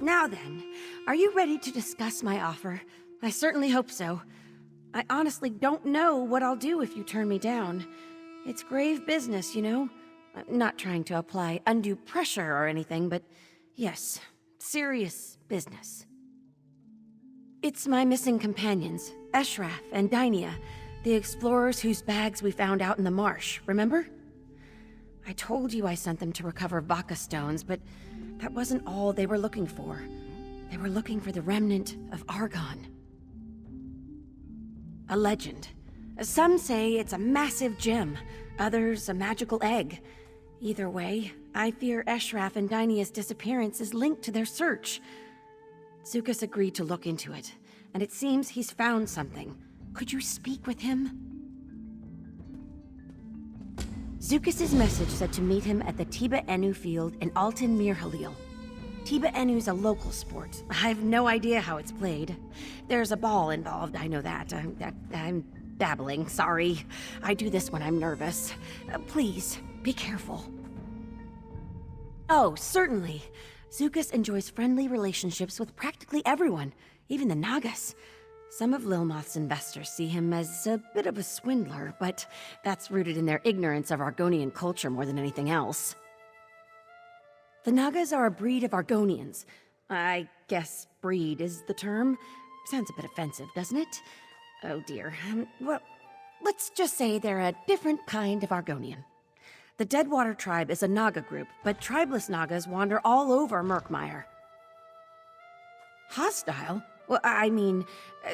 Now then, are you ready to discuss my offer? I certainly hope so. I honestly don't know what I'll do if you turn me down. It's grave business, you know? I'm not trying to apply undue pressure or anything, but yes, serious business. It's my missing companions, Eshraf and Dynia, the explorers whose bags we found out in the marsh, remember? I told you I sent them to recover Baka stones, but that wasn't all they were looking for. They were looking for the remnant of Argon. A legend. Some say it's a massive gem, others a magical egg. Either way, I fear Eshraf and Dynia's disappearance is linked to their search. Zukas agreed to look into it, and it seems he's found something. Could you speak with him? Zukas's message said to meet him at the Tiba Enu field in Altan Mir Halil. Tiba Enu's a local sport. I have no idea how it's played. There's a ball involved, I know that. I'm babbling, sorry. I do this when I'm nervous. Please, be careful. Oh, certainly. Zukas enjoys friendly relationships with practically everyone, even the Nagas. Some of Lilmoth's investors see him as a bit of a swindler, but that's rooted in their ignorance of Argonian culture more than anything else. The Nagas are a breed of Argonians. I guess breed is the term. Sounds a bit offensive, doesn't it? Oh dear. Well, let's just say they're a different kind of Argonian. The Deadwater tribe is a Naga group, but tribeless Nagas wander all over Murkmire. Hostile? Well, I mean,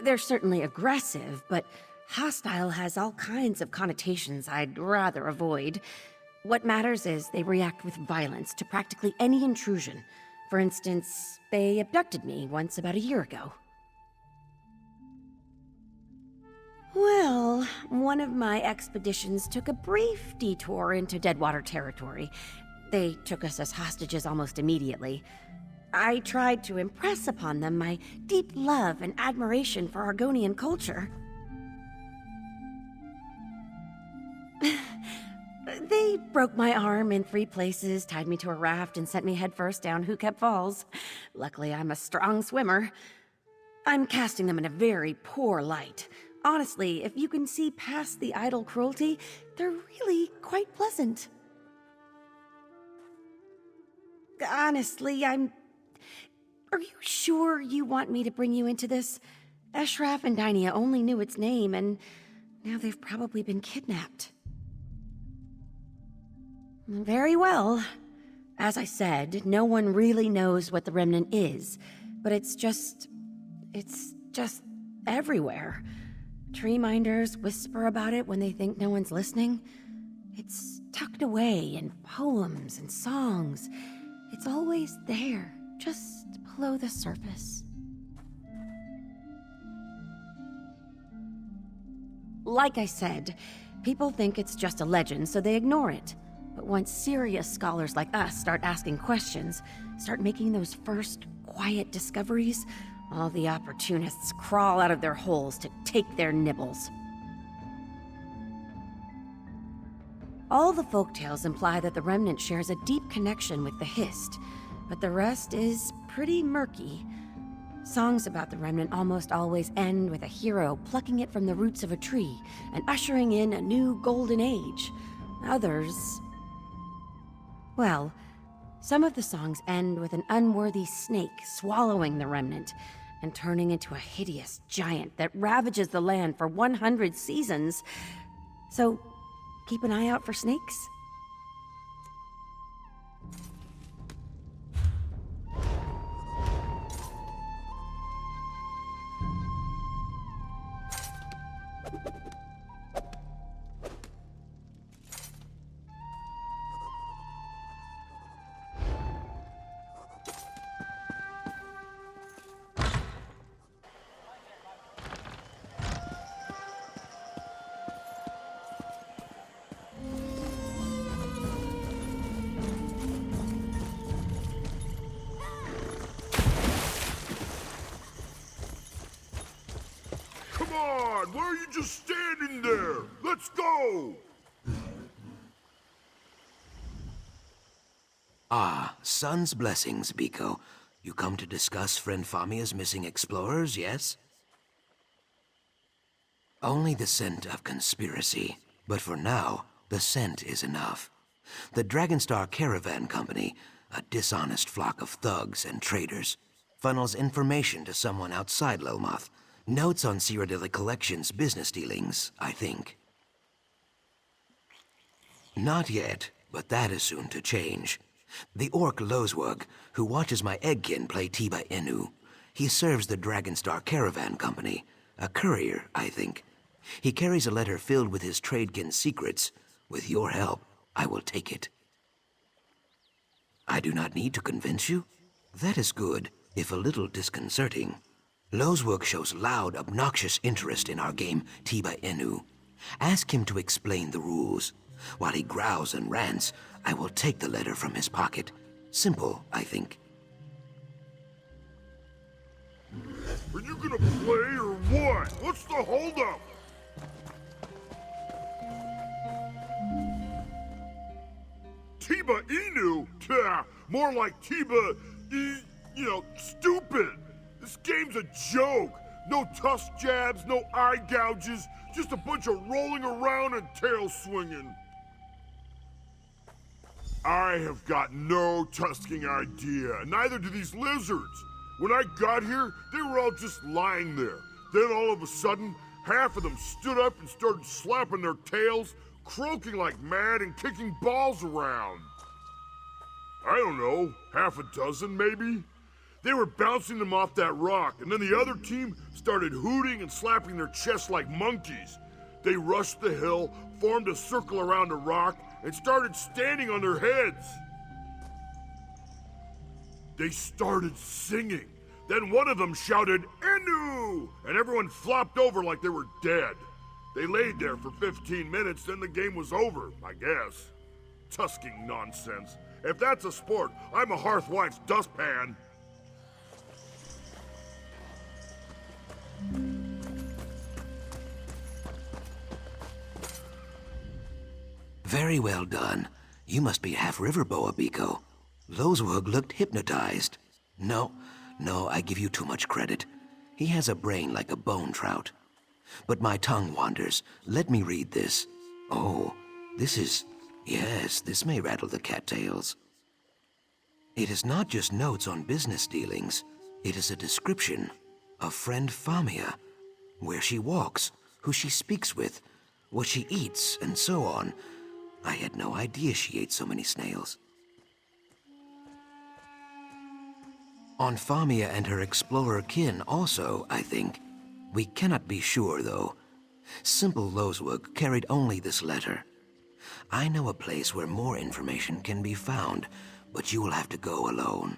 they're certainly aggressive, but hostile has all kinds of connotations I'd rather avoid. What matters is they react with violence to practically any intrusion. For instance, they abducted me once about a year ago. Well, one of my expeditions took a brief detour into Deadwater territory. They took us as hostages almost immediately. I tried to impress upon them my deep love and admiration for Argonian culture. They broke my arm in 3 places, tied me to a raft, and sent me headfirst down Hookep Falls. Luckily, I'm a strong swimmer. I'm casting them in a very poor light. Honestly, if you can see past the idle cruelty, they're really quite pleasant. Honestly, Are you sure you want me to bring you into this? Eshraf and Dynia only knew its name, and now they've probably been kidnapped. Very well. As I said, no one really knows what the Remnant is, but it's just everywhere. Tree minders whisper about it when they think no one's listening. It's tucked away in poems and songs. It's always there, just below the surface. Like I said, people think it's just a legend, so they ignore it. But once serious scholars like us start asking questions, start making those first quiet discoveries, all the opportunists crawl out of their holes to take their nibbles. All the folktales imply that the Remnant shares a deep connection with the Hist, but the rest is pretty murky. Songs about the Remnant almost always end with a hero plucking it from the roots of a tree and ushering in a new golden age. Others... well, some of the songs end with an unworthy snake swallowing the Remnant and turning into a hideous giant that ravages the land for 100 seasons. So, keep an eye out for snakes. Come on! Why are you just standing there? Let's go! Ah, sun's blessings, Biko. You come to discuss friend Famia's missing explorers, yes? Only the scent of conspiracy. But for now, the scent is enough. The Dragonstar Caravan Company, a dishonest flock of thugs and traitors, funnels information to someone outside Lilmoth. Notes on Cyrodiilic Collection's business dealings, I think. Not yet, but that is soon to change. The orc Lozwug, who watches my eggkin play Tiba Inu, he serves the Dragonstar Caravan Company, a courier, I think. He carries a letter filled with his tradekin's secrets. With your help, I will take it. I do not need to convince you? That is good, if a little disconcerting. Lozwug shows loud, obnoxious interest in our game, Tiba Inu. Ask him to explain the rules. While he growls and rants, I will take the letter from his pocket. Simple, I think. Are you gonna play or what? What's the holdup? Tiba Inu? Tah, more like Tiba stupid. This game's a joke. No tusk jabs, no eye gouges, just a bunch of rolling around and tail swinging. I have got no tusking idea, neither do these lizards. When I got here, they were all just lying there. Then all of a sudden, half of them stood up and started slapping their tails, croaking like mad and kicking balls around. I don't know, half a dozen maybe? They were bouncing them off that rock, and then the other team started hooting and slapping their chests like monkeys. They rushed the hill, formed a circle around the rock, and started standing on their heads. They started singing. Then one of them shouted, "Enu!" and everyone flopped over like they were dead. They laid there for 15 minutes, then the game was over, I guess. Tusking nonsense. If that's a sport, I'm a hearthwife's dustpan. Very well done. You must be half river boa, Biko. Lozwug looked hypnotized. No, I give you too much credit. He has a brain like a bone trout. But my tongue wanders. Let me read this. Oh, yes, this may rattle the cattails. It is not just notes on business dealings. It is a description of friend Famia, where she walks, who she speaks with, what she eats, and so on. I had no idea she ate so many snails. On Famia and her explorer kin also, I think. We cannot be sure, though. Simple Lozwug carried only this letter. I know a place where more information can be found, but you will have to go alone.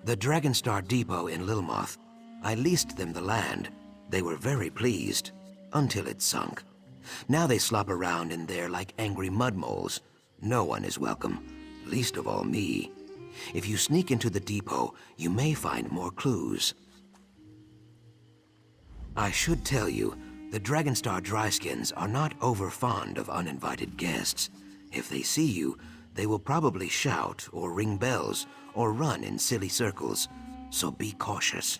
The Dragonstar Depot in Lilmoth. I leased them the land. They were very pleased, until it sunk. Now they slop around in there like angry mudmoles. No one is welcome, least of all me. If you sneak into the depot, you may find more clues. I should tell you, the Dragonstar Dryskins are not over fond of uninvited guests. If they see you, they will probably shout or ring bells or run in silly circles, so be cautious.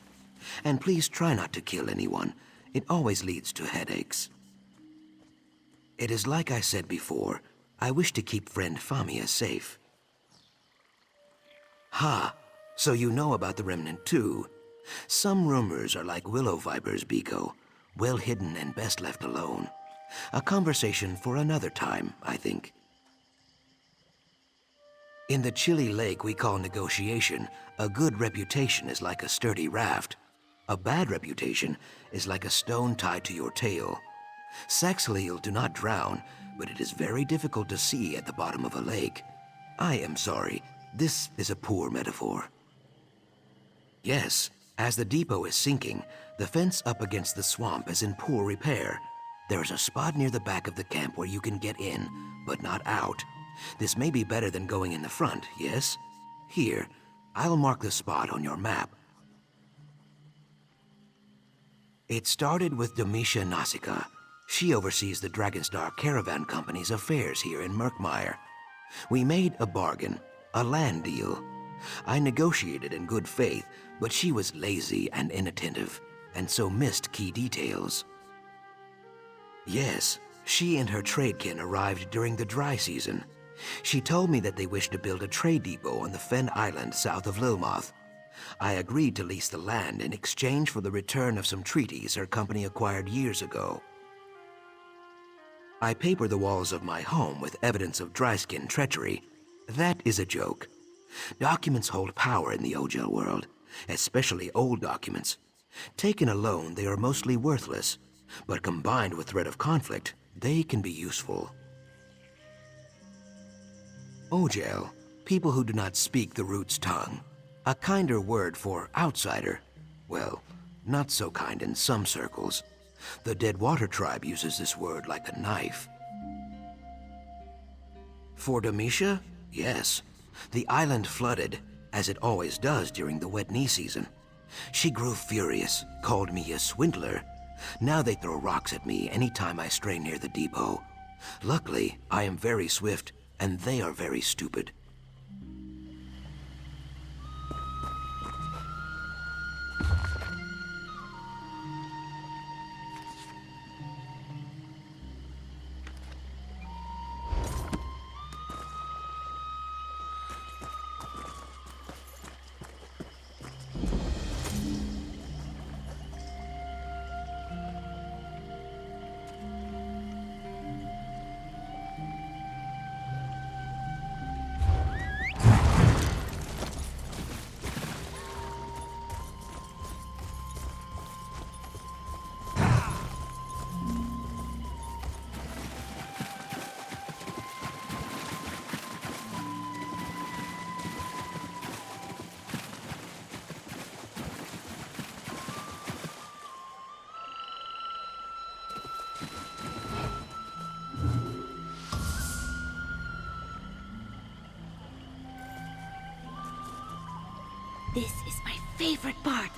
And please try not to kill anyone. It always leads to headaches. It is like I said before, I wish to keep friend Famia safe. Ha! So you know about the Remnant too. Some rumors are like willow vipers, Biko. Well hidden and best left alone. A conversation for another time, I think. In the chilly lake we call negotiation, a good reputation is like a sturdy raft. A bad reputation is like a stone tied to your tail. Saxhleel do not drown, but it is very difficult to see at the bottom of a lake. I am sorry, this is a poor metaphor. Yes, as the depot is sinking, the fence up against the swamp is in poor repair. There is a spot near the back of the camp where you can get in, but not out. This may be better than going in the front, yes? Here, I'll mark the spot on your map. It started with Domitia Nausicaa. She oversees the Dragonstar Caravan Company's affairs here in Murkmire. We made a bargain, a land deal. I negotiated in good faith, but she was lazy and inattentive, and so missed key details. Yes, she and her tradekin arrived during the dry season. She told me that they wished to build a trade depot on the Fen Island south of Lilmoth. I agreed to lease the land in exchange for the return of some treaties her company acquired years ago. I paper the walls of my home with evidence of dryskin treachery. That is a joke. Documents hold power in the Ojel world, especially old documents. Taken alone, they are mostly worthless, but combined with threat of conflict, they can be useful. Ojel, people who do not speak the root's tongue. A kinder word for outsider. Well, not so kind in some circles. The Deadwater tribe uses this word like a knife. For Demetia? Yes. The island flooded, as it always does during the wet knee season. She grew furious, called me a swindler. Now they throw rocks at me anytime I stray near the depot. Luckily, I am very swift, and they are very stupid. This is my favorite part.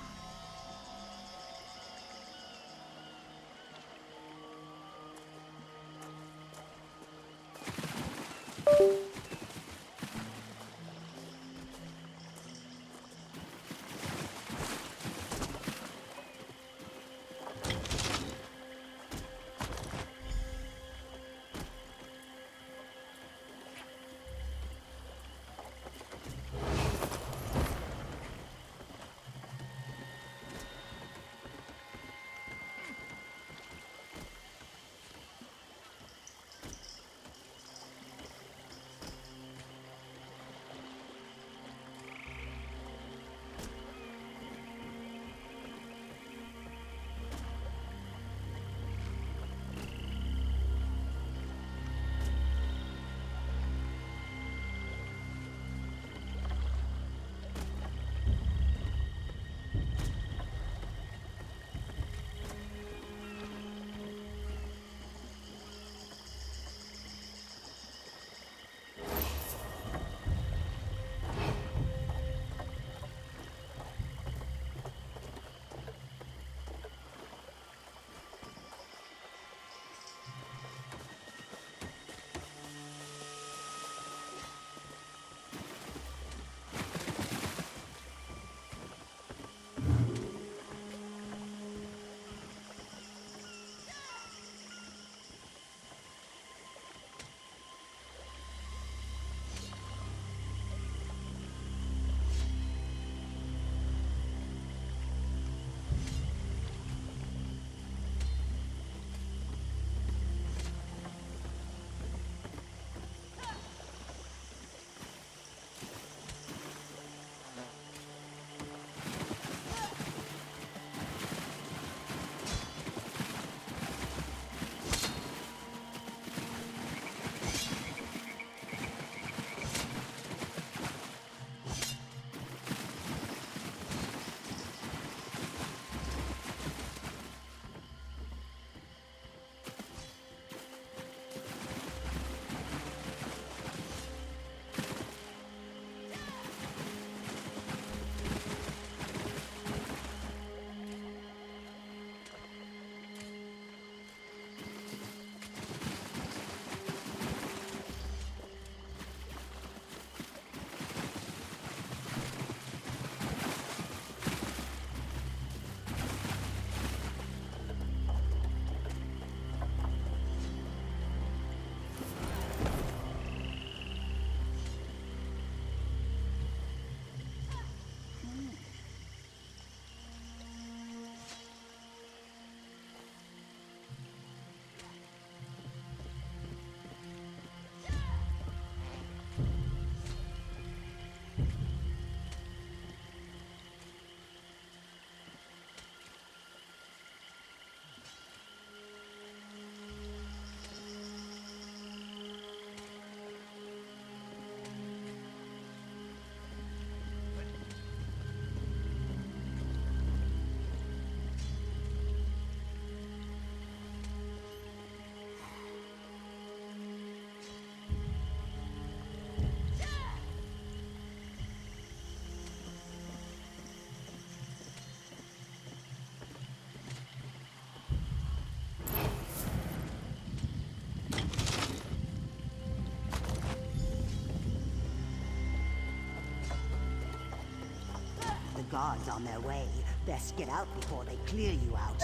guards on their way. Best get out before they clear you out.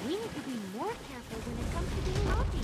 We need to be more careful when it comes to being naughty.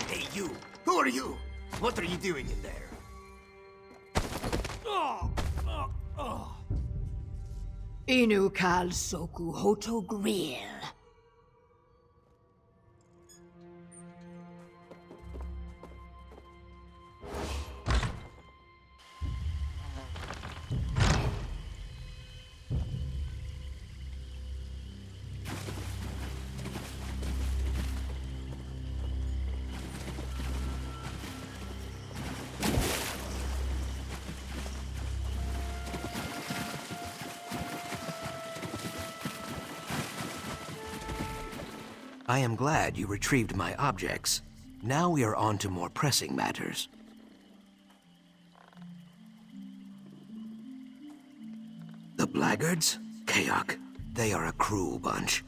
Hey, you! Who are you? What are you doing in there? Inu kal soku hoto grill. I am glad you retrieved my objects. Now we are on to more pressing matters. The blackguards? Kayak. They are a cruel bunch.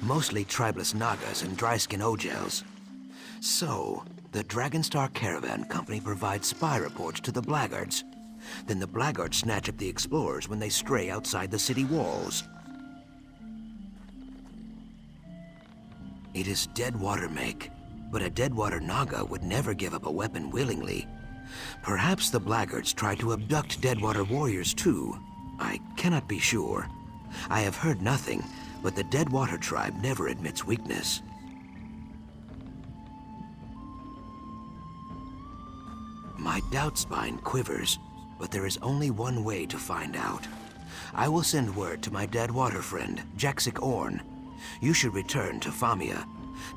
Mostly tribeless Nagas and dry-skin Ogels. So, the Dragonstar Caravan Company provides spy reports to the blackguards. Then the blackguards snatch up the explorers when they stray outside the city walls. It is Deadwater make, but a Deadwater Naga would never give up a weapon willingly. Perhaps the blackguards tried to abduct Deadwater warriors too. I cannot be sure. I have heard nothing, but the Deadwater tribe never admits weakness. My doubt spine quivers, but there is only one way to find out. I will send word to my Deadwater friend, Jaxic Orn. You should return to Famia.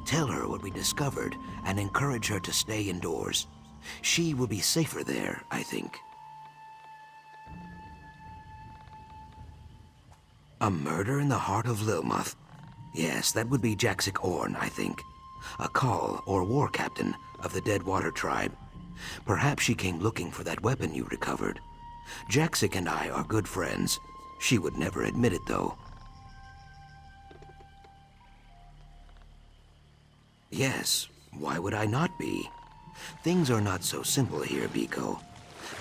Tell her what we discovered and encourage her to stay indoors. She will be safer there, I think. A murder in the heart of Lilmuth? Yes, that would be Jaxic Orn, I think. A call or war captain of the Deadwater tribe. Perhaps she came looking for that weapon you recovered. Jaxic and I are good friends. She would never admit it, though. Yes, why would I not be? Things are not so simple here, Biko.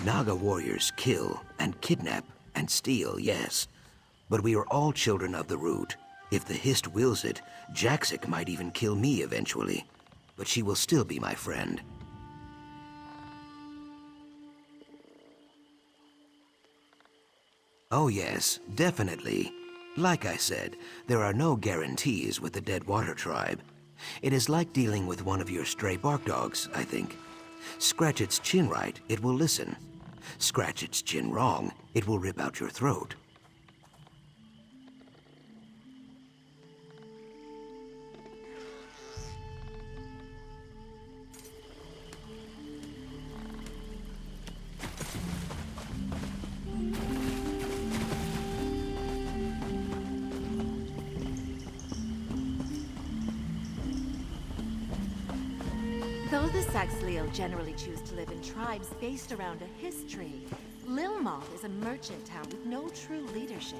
Naga warriors kill and kidnap and steal, yes. But we are all children of the root. If the Hist wills it, Jaxic might even kill me eventually. But she will still be my friend. Oh yes, definitely. Like I said, there are no guarantees with the Deadwater tribe. It is like dealing with one of your stray bark dogs, I think. Scratch its chin right, it will listen. Scratch its chin wrong, it will rip out your throat. Though the Saxhleel generally choose to live in tribes based around a history, Lilmoth is a merchant town with no true leadership.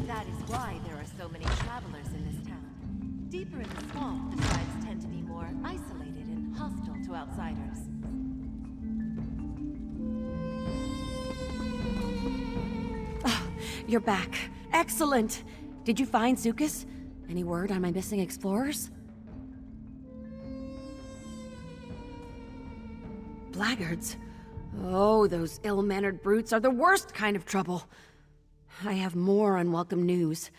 That is why there are so many travelers in this town. Deeper in the swamp, the tribes tend to be more isolated and hostile to outsiders. You're back. Excellent! Did you find Zukas? Any word on my missing explorers? Blackguards? Oh, those ill-mannered brutes are the worst kind of trouble. I have more unwelcome news.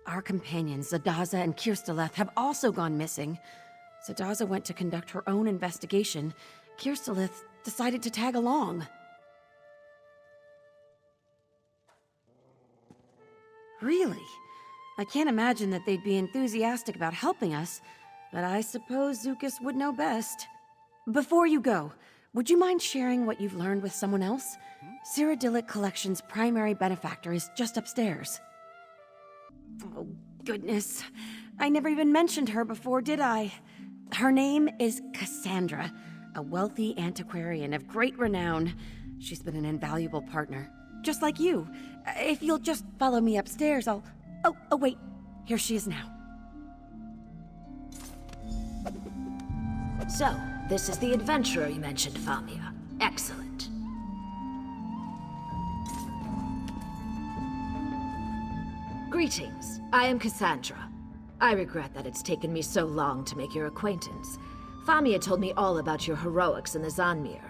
Our companions, Zadaza and Kirsteleth, have also gone missing. Zadaza went to conduct her own investigation. Kirsteleth decided to tag along. Really? I can't imagine that they'd be enthusiastic about helping us, but I suppose Zukas would know best. Before you go, would you mind sharing what you've learned with someone else? Cyrodiilic Collection's primary benefactor is just upstairs. Oh, goodness. I never even mentioned her before, did I? Her name is Cassandra, a wealthy antiquarian of great renown. She's been an invaluable partner, just like you. If you'll just follow me upstairs, I'll... Oh, wait. Here she is now. So, this is the adventurer you mentioned, Famia. Excellent. Greetings. I am Cassandra. I regret that it's taken me so long to make your acquaintance. Famia told me all about your heroics in the Xanmeer.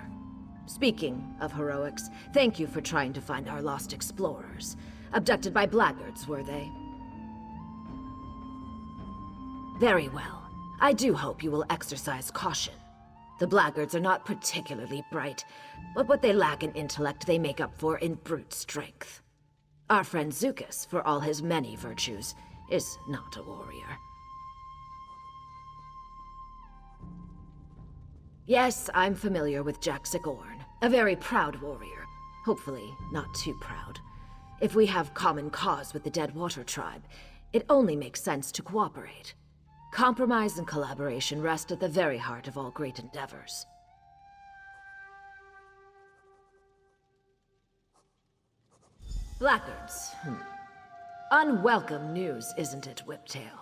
Speaking of heroics, thank you for trying to find our lost explorers. Abducted by blackguards, were they? Very well. I do hope you will exercise caution. The blackguards are not particularly bright, but what they lack in intellect they make up for in brute strength. Our friend Zukas, for all his many virtues, is not a warrior. Yes, I'm familiar with Jaxik, a very proud warrior. Hopefully, not too proud. If we have common cause with the Deadwater tribe, it only makes sense to cooperate. Compromise and collaboration rest at the very heart of all great endeavors. Blackguards. Unwelcome news, isn't it, Whiptail?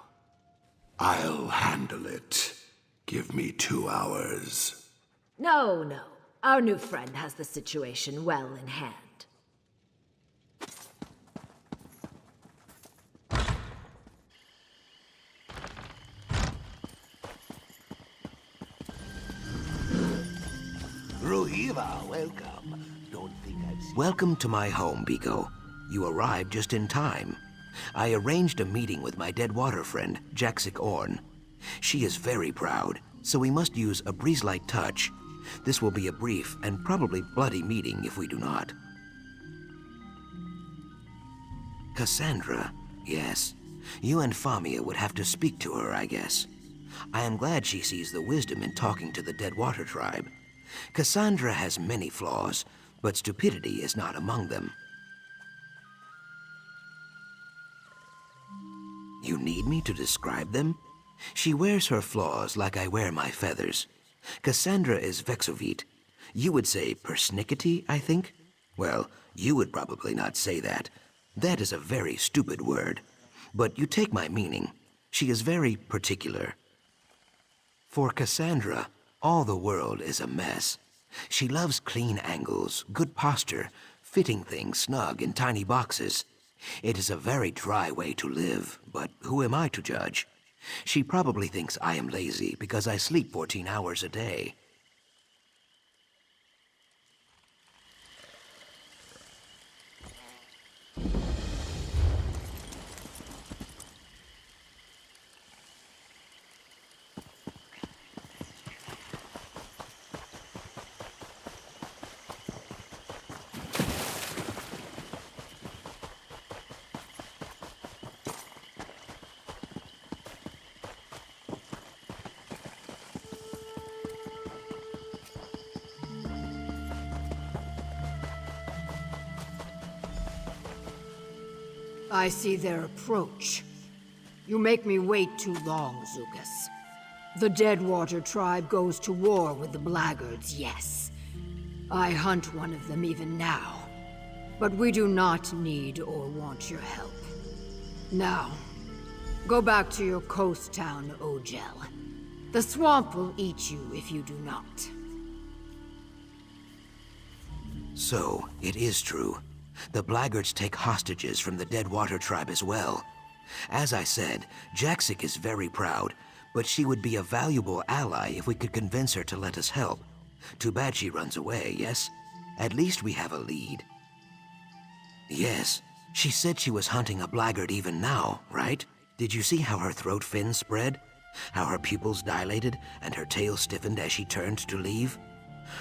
I'll handle it. Give me 2 hours. No. Our new friend has the situation well in hand. Rohirra, welcome. Don't think I've seen... Welcome to my home, Biko. You arrived just in time. I arranged a meeting with my Deadwater friend, Jaxik. She is very proud, so we must use a breeze-like touch. This will be a brief and probably bloody meeting if we do not. Cassandra, yes. You and Famia would have to speak to her, I guess. I am glad she sees the wisdom in talking to the Deadwater tribe. Cassandra has many flaws, but stupidity is not among them. You need me to describe them? She wears her flaws like I wear my feathers. Cassandra is vexovite. You would say persnickety, I think? Well, you would probably not say that. That is a very stupid word. But you take my meaning. She is very particular. For Cassandra, all the world is a mess. She loves clean angles, good posture, fitting things snug in tiny boxes. It is a very dry way to live, but who am I to judge? She probably thinks I am lazy because I sleep 14 hours a day. I see their approach. You make me wait too long, Zukas. The Deadwater tribe goes to war with the Blackguards, yes. I hunt one of them even now. But we do not need or want your help. Now, go back to your coast town, Ogel. The swamp will eat you if you do not. So, it is true. The Blackguards take hostages from the Deadwater tribe as well. As I said, Jaxic is very proud, but she would be a valuable ally if we could convince her to let us help. Too bad she runs away, yes? At least we have a lead. Yes, she said she was hunting a Blackguard even now, right? Did you see how her throat fins spread? How her pupils dilated and her tail stiffened as she turned to leave?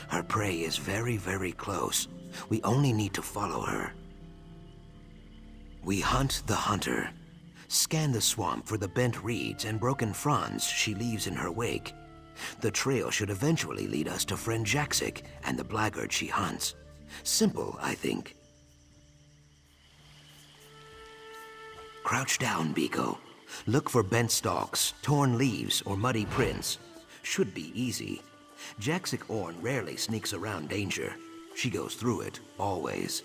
Her prey is very, very close. We only need to follow her. We hunt the hunter. Scan the swamp for the bent reeds and broken fronds she leaves in her wake. The trail should eventually lead us to friend Jaxic and the Blackguard she hunts. Simple, I think. Crouch down, Biko. Look for bent stalks, torn leaves, or muddy prints. Should be easy. Jaxic Orn rarely sneaks around danger. She goes through it, always.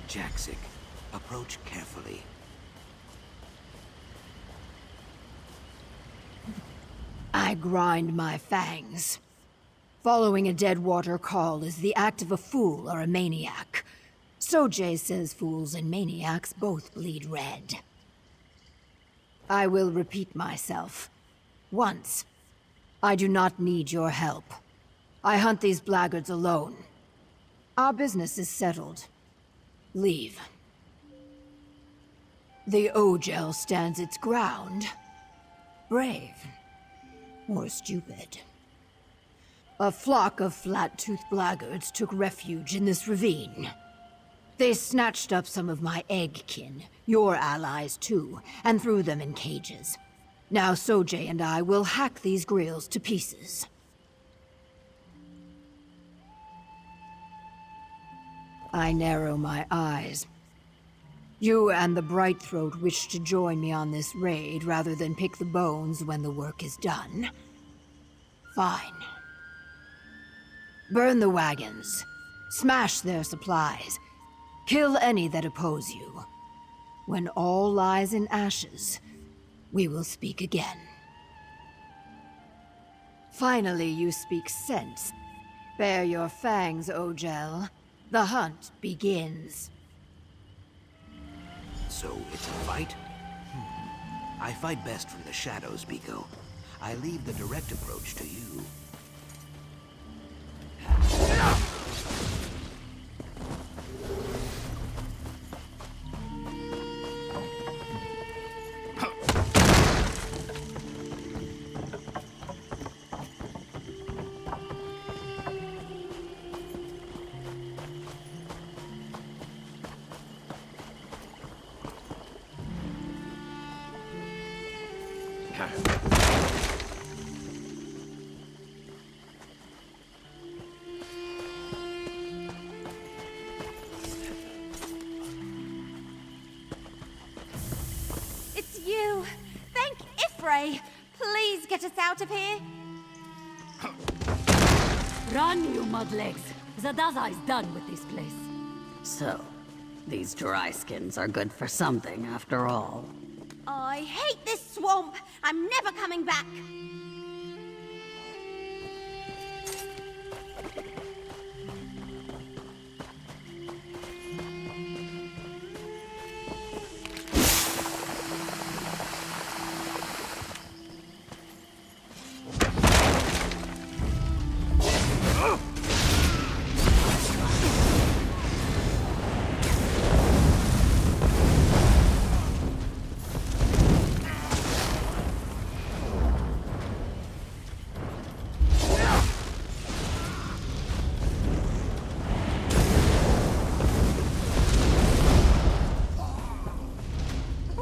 Jaxic, approach carefully. I grind my fangs. Following a Deadwater call is the act of a fool or a maniac. Sojay says fools and maniacs both bleed red. I will repeat myself. Once. I do not need your help. I hunt these blackguards alone. Our business is settled. Leave. The Ogel stands its ground. Brave. Or stupid. A flock of flat-toothed blackguards took refuge in this ravine. They snatched up some of my egg-kin, your allies too, and threw them in cages. Now Sojay and I will hack these grills to pieces. I narrow my eyes. You and the Brightthroat wish to join me on this raid rather than pick the bones when the work is done. Fine. Burn the wagons. Smash their supplies. Kill any that oppose you. When all lies in ashes, we will speak again. Finally, you speak sense. Bare your fangs, Ogel. The hunt begins. So it's a fight? I fight best from the shadows, Biko. I leave the direct approach to you. It's you! Thank Ifray! Please get us out of here! Run, you mudlegs! Zadazai's done with this place. So, these dry skins are good for something after all. I hate this swamp! I'm never coming back!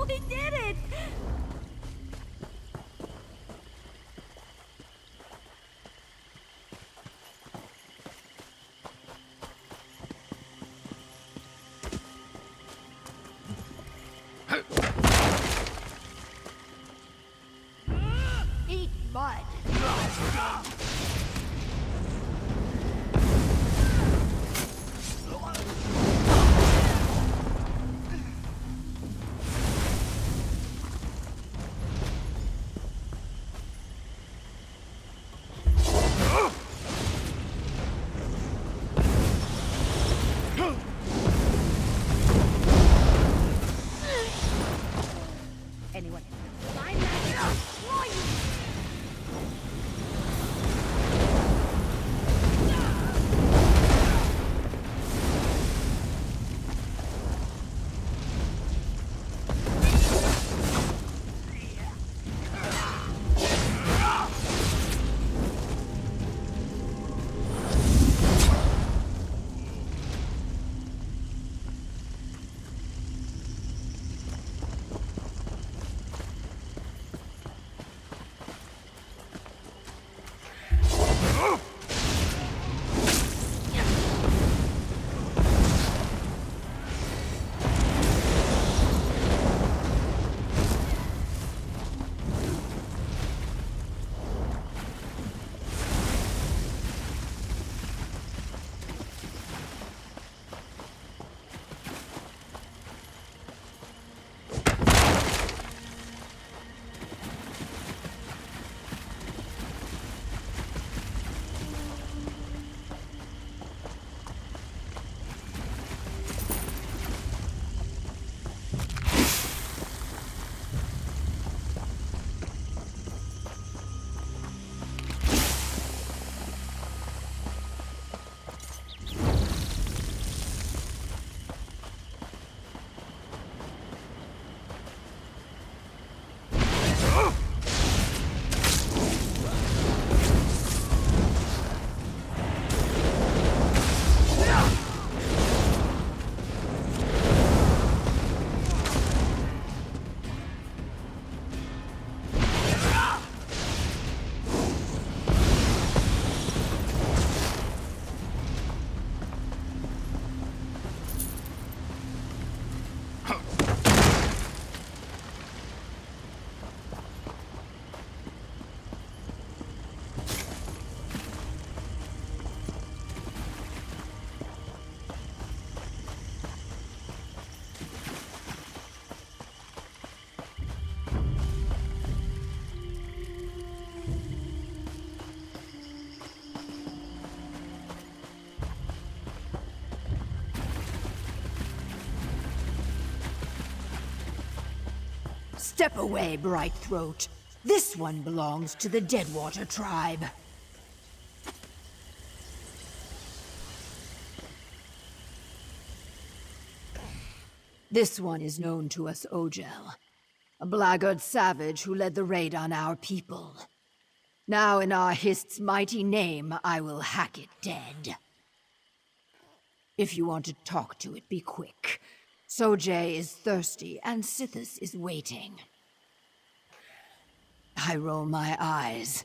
We did it! Eat mud. Anyone? I'm not destroy you! Step away, Bright Throat. This one belongs to the Deadwater tribe. This one is known to us Ogel, a blackguard savage who led the raid on our people. Now in our Hist's mighty name, I will hack it dead. If you want to talk to it, be quick. Sojay is thirsty, and Sithis is waiting. I roll my eyes.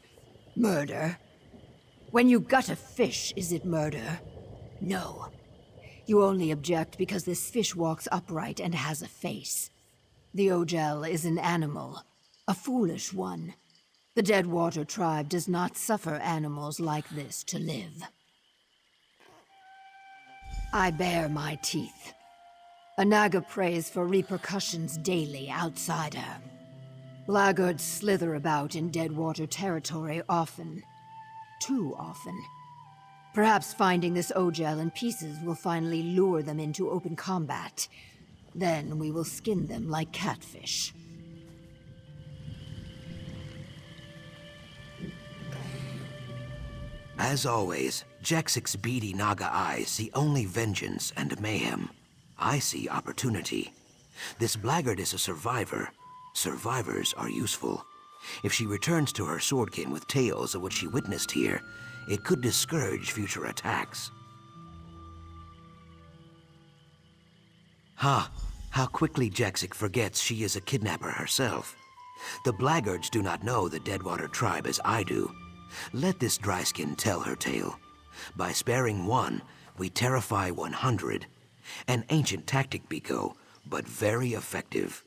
Murder? When you gut a fish, is it murder? No. You only object because this fish walks upright and has a face. The Ogel is an animal, a foolish one. The Deadwater tribe does not suffer animals like this to live. I bare my teeth. A Naga prays for repercussions daily, outsider. Blackguards slither about in Deadwater territory often. Too often. Perhaps finding this Ogel in pieces will finally lure them into open combat. Then we will skin them like catfish. As always, Jaxic's beady Naga eyes see only vengeance and mayhem. I see opportunity. This blackguard is a survivor. Survivors are useful. If she returns to her swordkin with tales of what she witnessed here, it could discourage future attacks. How quickly Jaxic forgets she is a kidnapper herself. The blackguards do not know the Deadwater tribe as I do. Let this dryskin tell her tale. By sparing one, we terrify 100. An ancient tactic, Biko, but very effective.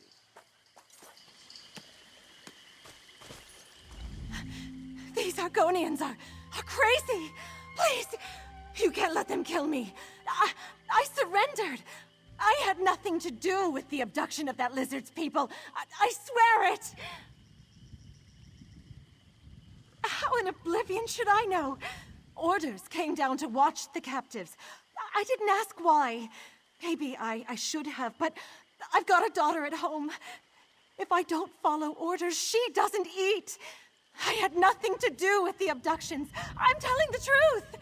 These Argonians are crazy! Please! You can't let them kill me! I surrendered! I had nothing to do with the abduction of that lizard's people! I swear it! How in oblivion should I know? Orders came down to watch the captives. I didn't ask why. Maybe I should have, but I've got a daughter at home. If I don't follow orders, she doesn't eat. I had nothing to do with the abductions. I'm telling the truth.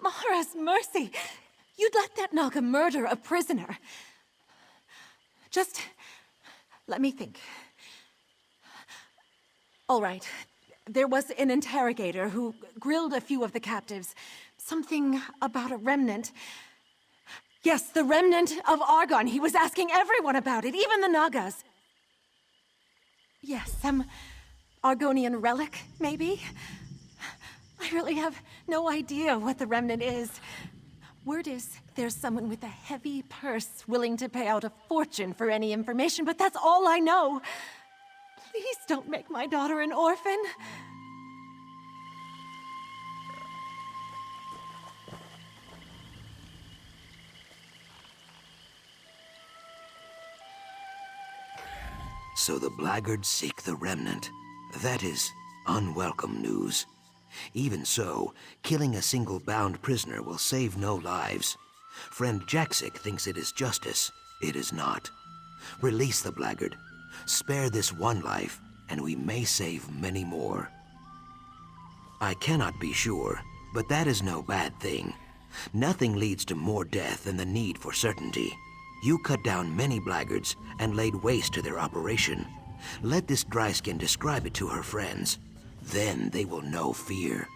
Mara's mercy. You'd let that Naga murder a prisoner. Just let me think. All right. There was an interrogator who grilled a few of the captives. Something about a remnant. Yes, the remnant of Argon. He was asking everyone about it, even the Nagas. Yes, some Argonian relic, maybe? I really have no idea what the remnant is. Word is there's someone with a heavy purse willing to pay out a fortune for any information, but that's all I know. Please don't make my daughter an orphan. So the blackguards seek the remnant. That is unwelcome news. Even so, killing a single bound prisoner will save no lives. Friend Jaxic thinks it is justice. It is not. Release the blackguard. Spare this one life, and we may save many more. I cannot be sure, but that is no bad thing. Nothing leads to more death than the need for certainty. You cut down many blackguards and laid waste to their operation. Let this dryskin describe it to her friends. Then they will know fear.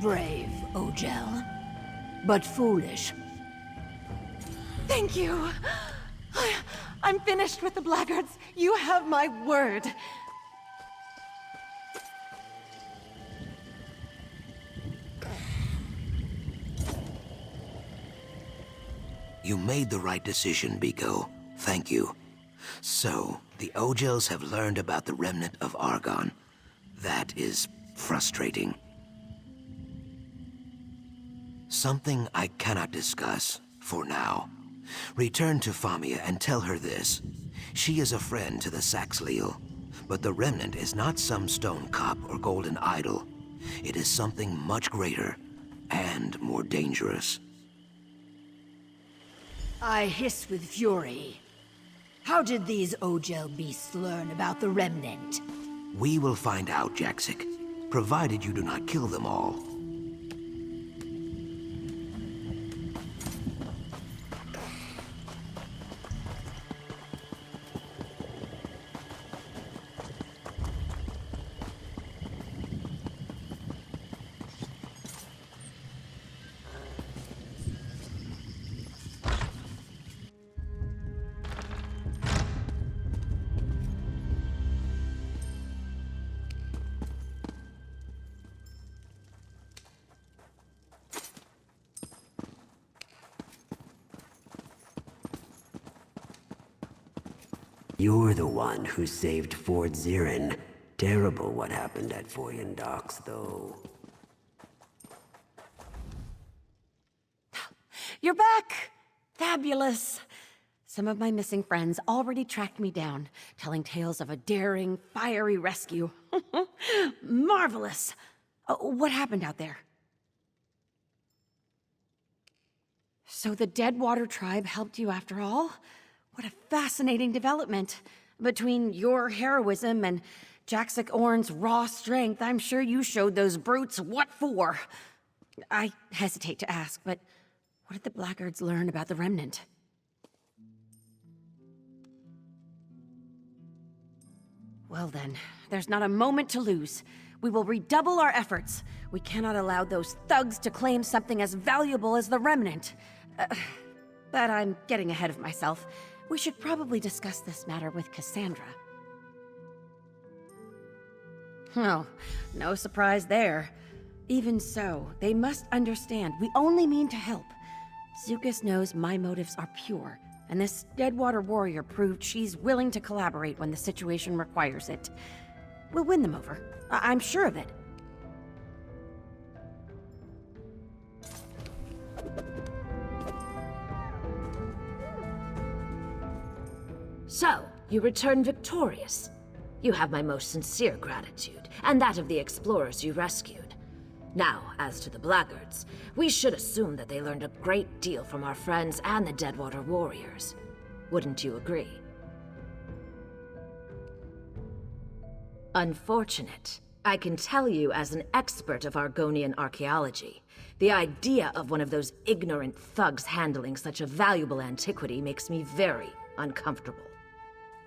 Brave, Ogel. But foolish. Thank you. I'm finished with the blackguards. You have my word. You made the right decision, Biko. Thank you. So, the Ogels have learned about the remnant of Argon. That is frustrating. Something I cannot discuss, for now. Return to Famia and tell her this. She is a friend to the Saxleal, but the remnant is not some stone cup or golden idol. It is something much greater and more dangerous. I hiss with fury. How did these Ogel beasts learn about the Remnant? We will find out, Jaxic, provided you do not kill them all. You're the one who saved Fort Zirin. Terrible what happened at Foyen Docks, though. You're back! Fabulous! Some of my missing friends already tracked me down, telling tales of a daring, fiery rescue. Marvelous! What happened out there? So the Deadwater tribe helped you after all? What a fascinating development. Between your heroism and Jaxic Orn's raw strength, I'm sure you showed those brutes what for. I hesitate to ask, but what did the blackguards learn about the Remnant? Well then, there's not a moment to lose. We will redouble our efforts. We cannot allow those thugs to claim something as valuable as the Remnant. But I'm getting ahead of myself. We should probably discuss this matter with Cassandra. Oh, no surprise there. Even so, they must understand we only mean to help. Zukas knows my motives are pure, and this Deadwater warrior proved she's willing to collaborate when the situation requires it. We'll win them over. I'm sure of it. So, you return victorious. You have my most sincere gratitude, and that of the explorers you rescued. Now, as to the blackguards, we should assume that they learned a great deal from our friends and the Deadwater warriors. Wouldn't you agree? Unfortunate. I can tell you as an expert of Argonian archaeology, the idea of one of those ignorant thugs handling such a valuable antiquity makes me very uncomfortable.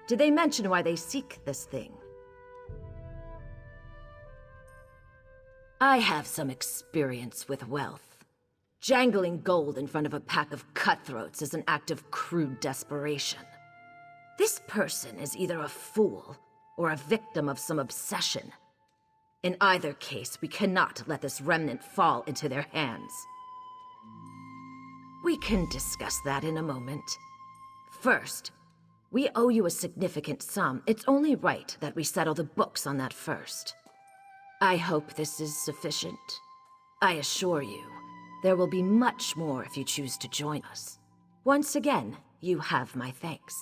Did they mention why they seek this thing? I have some experience with wealth. Jangling gold in front of a pack of cutthroats is an act of crude desperation. This person is either a fool or a victim of some obsession. In either case, we cannot let this remnant fall into their hands. We can discuss that in a moment. First, we owe you a significant sum. It's only right that we settle the books on that first. I hope this is sufficient. I assure you, there will be much more if you choose to join us. Once again, you have my thanks.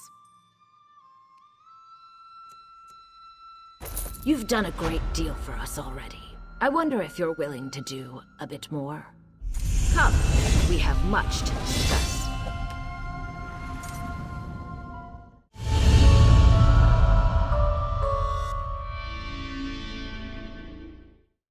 You've done a great deal for us already. I wonder if you're willing to do a bit more? Come, we have much to discuss.